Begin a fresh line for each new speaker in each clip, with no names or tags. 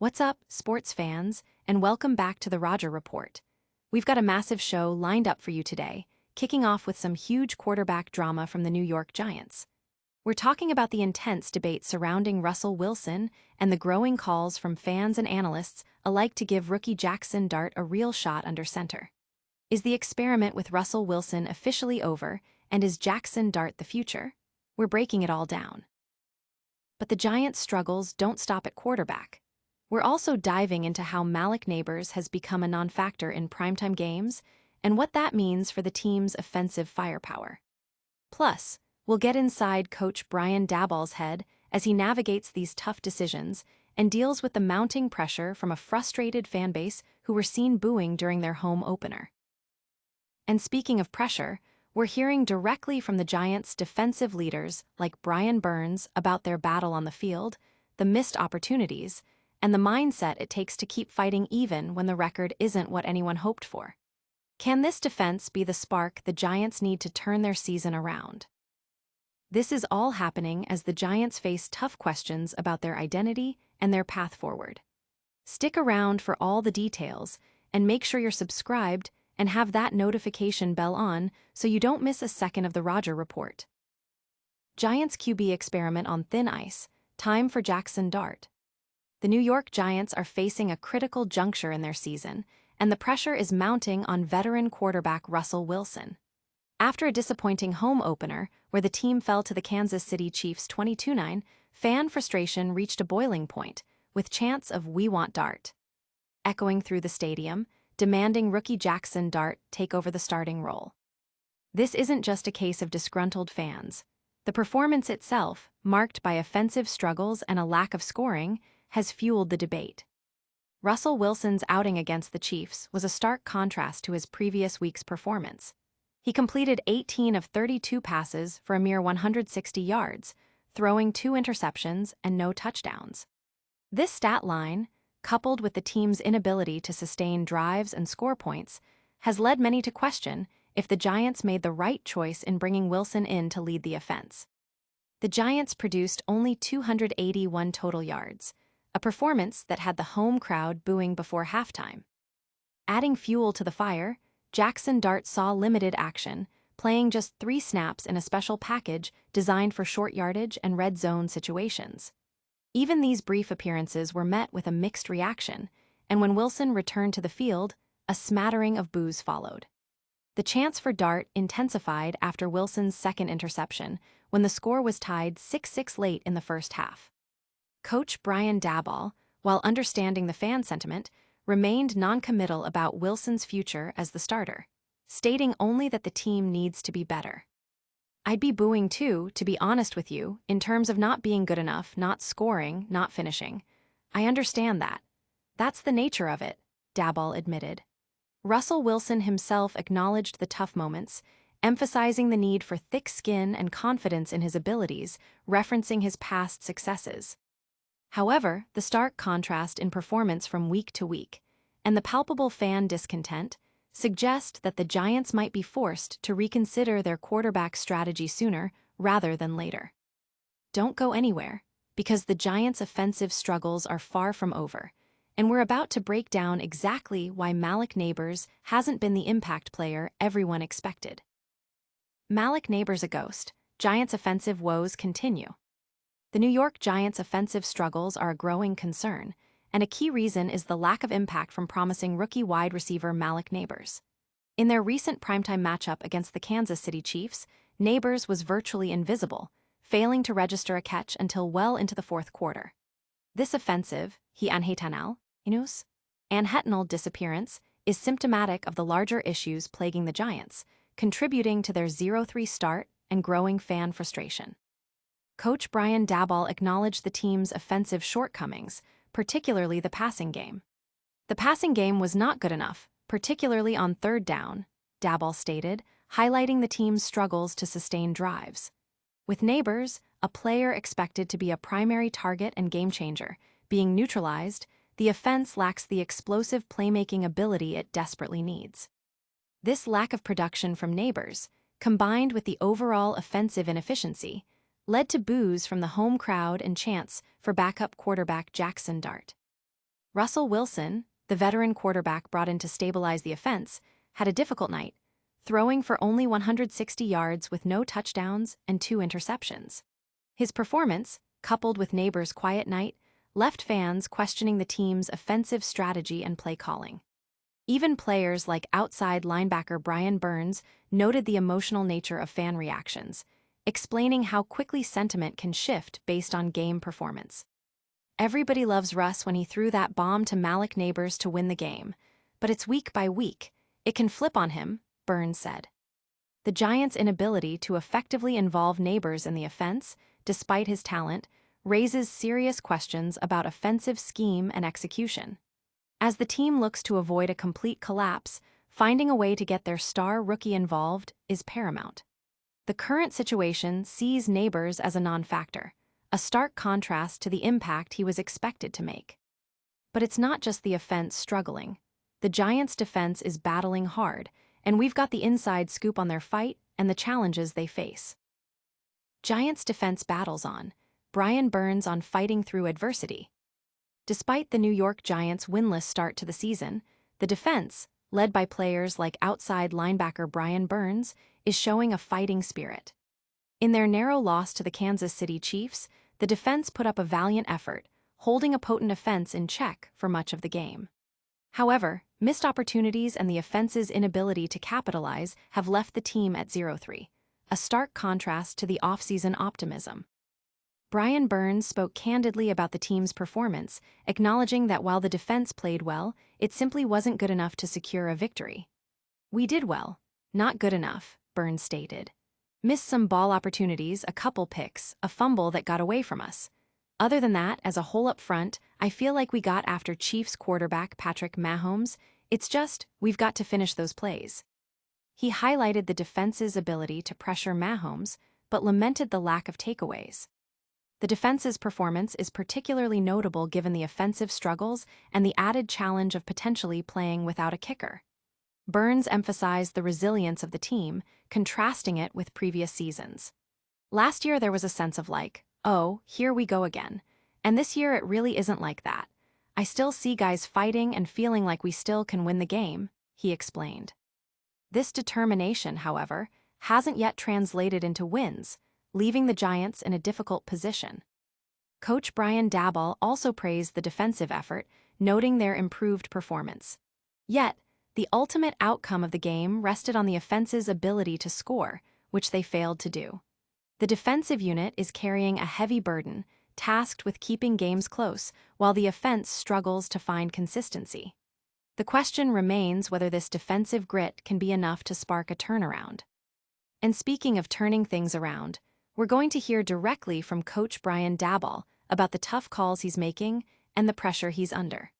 What's up, sports fans, and welcome back to the Roger Report. We've got a massive show lined up for you today, kicking off with some huge quarterback drama from the New York Giants. We're talking about the intense debate surrounding Russell Wilson and the growing calls from fans and analysts alike to give rookie Jaxson Dart a real shot under center. Is the experiment with Russell Wilson officially over, and is Jaxson Dart the future? We're breaking it all down. But the Giants' struggles don't stop at quarterback. We're also diving into how Malik Nabers has become a non-factor in primetime games and what that means for the team's offensive firepower. Plus, we'll get inside Coach Brian Daboll's head as he navigates these tough decisions and deals with the mounting pressure from a frustrated fan base who were seen booing during their home opener. And speaking of pressure, we're hearing directly from the Giants' defensive leaders like Brian Burns about their battle on the field, the missed opportunities, and the mindset it takes to keep fighting even when the record isn't what anyone hoped for. Can this defense be the spark the Giants need to turn their season around? This is all happening as the Giants face tough questions about their identity and their path forward. Stick around for all the details, and make sure you're subscribed and have that notification bell on so you don't miss a second of the Roger Report. Giants QB experiment on thin ice, time for Jaxson Dart. The New York Giants are facing a critical juncture in their season, and the pressure is mounting on veteran quarterback Russell Wilson. After a disappointing home opener, where the team fell to the Kansas City Chiefs 22-9, fan frustration reached a boiling point, with chants of "We want Dart" echoing through the stadium, demanding rookie Jaxson Dart take over the starting role. This isn't just a case of disgruntled fans. The performance itself, marked by offensive struggles and a lack of scoring, has fueled the debate. Russell Wilson's outing against the Chiefs was a stark contrast to his previous week's performance. He completed 18 of 32 passes for a mere 160 yards, throwing 2 interceptions and no touchdowns. This stat line, coupled with the team's inability to sustain drives and score points, has led many to question if the Giants made the right choice in bringing Wilson in to lead the offense. The Giants produced only 281 total yards, a performance that had the home crowd booing before halftime. Adding fuel to the fire, Jaxson Dart saw limited action, playing just 3 snaps in a special package designed for short yardage and red zone situations. Even these brief appearances were met with a mixed reaction, and when Wilson returned to the field, a smattering of boos followed. The chants for Dart intensified after Wilson's second interception, when the score was tied 6-6 late in the first half. Coach Brian Daboll, while understanding the fan sentiment, remained non-committal about Wilson's future as the starter, stating only that the team needs to be better. "I'd be booing too, to be honest with you, in terms of not being good enough, not scoring, not finishing. I understand that. That's the nature of it," Daboll admitted. Russell Wilson himself acknowledged the tough moments, emphasizing the need for thick skin and confidence in his abilities, referencing his past successes. However, the stark contrast in performance from week to week, and the palpable fan discontent, suggest that the Giants might be forced to reconsider their quarterback strategy sooner rather than later. Don't go anywhere, because the Giants' offensive struggles are far from over, and we're about to break down exactly why Malik Nabers hasn't been the impact player everyone expected. Malik Nabers a ghost, Giants' offensive woes continue. The New York Giants' offensive struggles are a growing concern, and a key reason is the lack of impact from promising rookie wide receiver Malik Nabers. In their recent primetime matchup against the Kansas City Chiefs, Nabers was virtually invisible, failing to register a catch until well into the fourth quarter. This offensive, anhetanal disappearance is symptomatic of the larger issues plaguing the Giants, contributing to their 0-3 start and growing fan frustration. Coach Brian Daboll acknowledged the team's offensive shortcomings, particularly the passing game. "The passing game was not good enough, particularly on third down," Daboll stated, highlighting the team's struggles to sustain drives. With Nabers, a player expected to be a primary target and game-changer, being neutralized, the offense lacks the explosive playmaking ability it desperately needs. This lack of production from Nabers, combined with the overall offensive inefficiency, led to boos from the home crowd and chants for backup quarterback Jaxson Dart. Russell Wilson, the veteran quarterback brought in to stabilize the offense, had a difficult night, throwing for only 160 yards with no touchdowns and 2 interceptions. His performance, coupled with Nabers' quiet night, left fans questioning the team's offensive strategy and play calling. Even players like outside linebacker Brian Burns noted the emotional nature of fan reactions, explaining how quickly sentiment can shift based on game performance. Everybody loves Russ when he threw that bomb to Malik Nabers to win the game, but it's week by week. It can flip on him, Burns said. The Giants' inability to effectively involve Nabers in the offense, despite his talent, raises serious questions about offensive scheme and execution. As the team looks to avoid a complete collapse, finding a way to get their star rookie involved is paramount. The current situation sees Nabers as a non-factor, a stark contrast to the impact he was expected to make. But it's not just the offense struggling. The Giants' defense is battling hard, and we've got the inside scoop on their fight and the challenges they face. Giants' defense battles on. Brian Burns on fighting through adversity. Despite the New York Giants' winless start to the season, the defense, led by players like outside linebacker Brian Burns, is showing a fighting spirit. In their narrow loss to the Kansas City Chiefs, the defense put up a valiant effort, holding a potent offense in check for much of the game. However, missed opportunities and the offense's inability to capitalize have left the team at 0-3, a stark contrast to the offseason optimism. Brian Burns spoke candidly about the team's performance, acknowledging that while the defense played well, it simply wasn't good enough to secure a victory. "We did well, not good enough," Burns stated. "Missed some ball opportunities, a couple picks, a fumble that got away from us. Other than that, as a whole up front, I feel like we got after Chiefs quarterback Patrick Mahomes. It's just, we've got to finish those plays." He highlighted the defense's ability to pressure Mahomes, but lamented the lack of takeaways. The defense's performance is particularly notable given the offensive struggles and the added challenge of potentially playing without a kicker. Burns emphasized the resilience of the team, contrasting it with previous seasons. "Last year there was a sense of like, oh, here we go again. And this year it really isn't like that. I still see guys fighting and feeling like we still can win the game," he explained. This determination, however, hasn't yet translated into wins, leaving the Giants in a difficult position. Coach Brian Daboll also praised the defensive effort, noting their improved performance. Yet, the ultimate outcome of the game rested on the offense's ability to score, which they failed to do. The defensive unit is carrying a heavy burden, tasked with keeping games close, while the offense struggles to find consistency. The question remains whether this defensive grit can be enough to spark a turnaround. And speaking of turning things around, we're going to hear directly from Coach Brian Daboll about the tough calls he's making and the pressure he's under.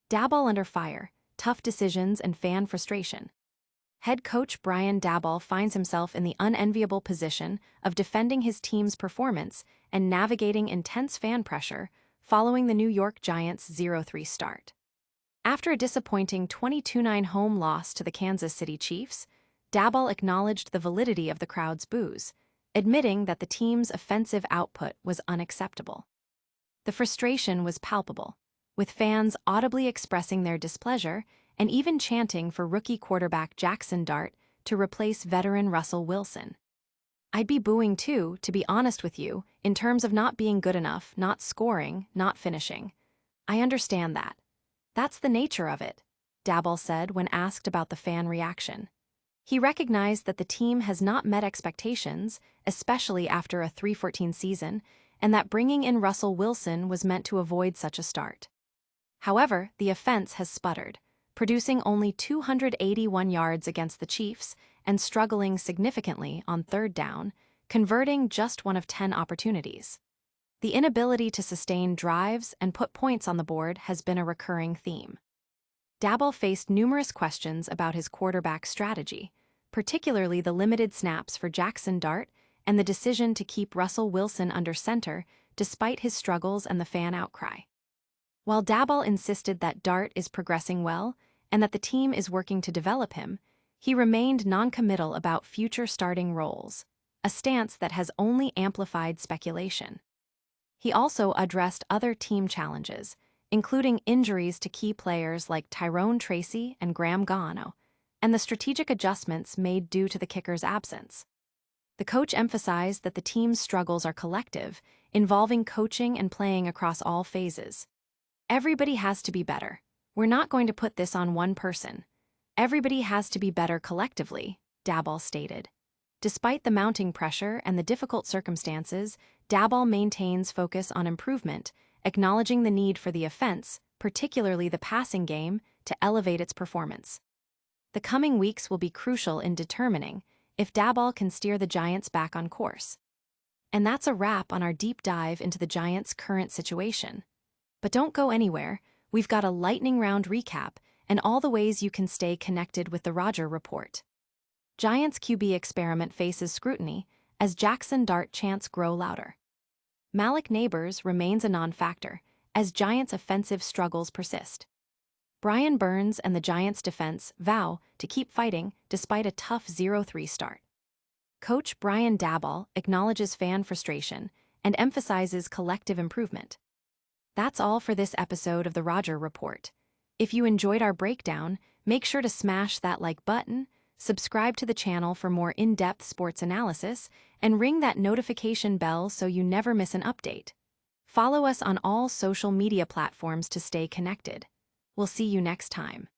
Daboll under fire, tough decisions and fan frustration. Head coach Brian Daboll finds himself in the unenviable position of defending his team's performance and navigating intense fan pressure following the New York Giants' 0-3 start. After a disappointing 22-9 home loss to the Kansas City Chiefs, Daboll acknowledged the validity of the crowd's boos, admitting that the team's offensive output was unacceptable. The frustration was palpable, with fans audibly expressing their displeasure and even chanting for rookie quarterback Jaxson Dart to replace veteran Russell Wilson. "I'd be booing too, to be honest with you, in terms of not being good enough, not scoring, not finishing. I understand that. That's the nature of it," Daboll said when asked about the fan reaction. He recognized that the team has not met expectations, especially after a 3-14 season, and that bringing in Russell Wilson was meant to avoid such a start. However, the offense has sputtered, producing only 281 yards against the Chiefs and struggling significantly on third down, converting just one of 10 opportunities. The inability to sustain drives and put points on the board has been a recurring theme. Daboll faced numerous questions about his quarterback strategy, particularly the limited snaps for Jaxson Dart and the decision to keep Russell Wilson under center despite his struggles and the fan outcry. While Daboll insisted that Dart is progressing well and that the team is working to develop him, he remained non-committal about future starting roles, a stance that has only amplified speculation. He also addressed other team challenges, including injuries to key players like Tyrone Tracy and Graham Gano, and the strategic adjustments made due to the kicker's absence. The coach emphasized that the team's struggles are collective, involving coaching and playing across all phases. Everybody has to be better. We're not going to put this on one person. Everybody has to be better collectively, Daboll stated. Despite the mounting pressure and the difficult circumstances, Daboll maintains focus on improvement, acknowledging the need for the offense, particularly the passing game, to elevate its performance. The coming weeks will be crucial in determining if Daboll can steer the Giants back on course. And that's a wrap on our deep dive into the Giants' current situation. But don't go anywhere, we've got a lightning round recap and all the ways you can stay connected with the Roger Report. Giants QB experiment faces scrutiny as Jaxson Dart chants grow louder. Malik Nabers remains a non-factor as Giants' offensive struggles persist. Brian Burns and the Giants' defense vow to keep fighting despite a tough 0-3 start. Coach Brian Daboll acknowledges fan frustration and emphasizes collective improvement. That's all for this episode of the Roger Report. If you enjoyed our breakdown, make sure to smash that like button, subscribe to the channel for more in-depth sports analysis, and ring that notification bell so you never miss an update. Follow us on all social media platforms to stay connected. We'll see you next time.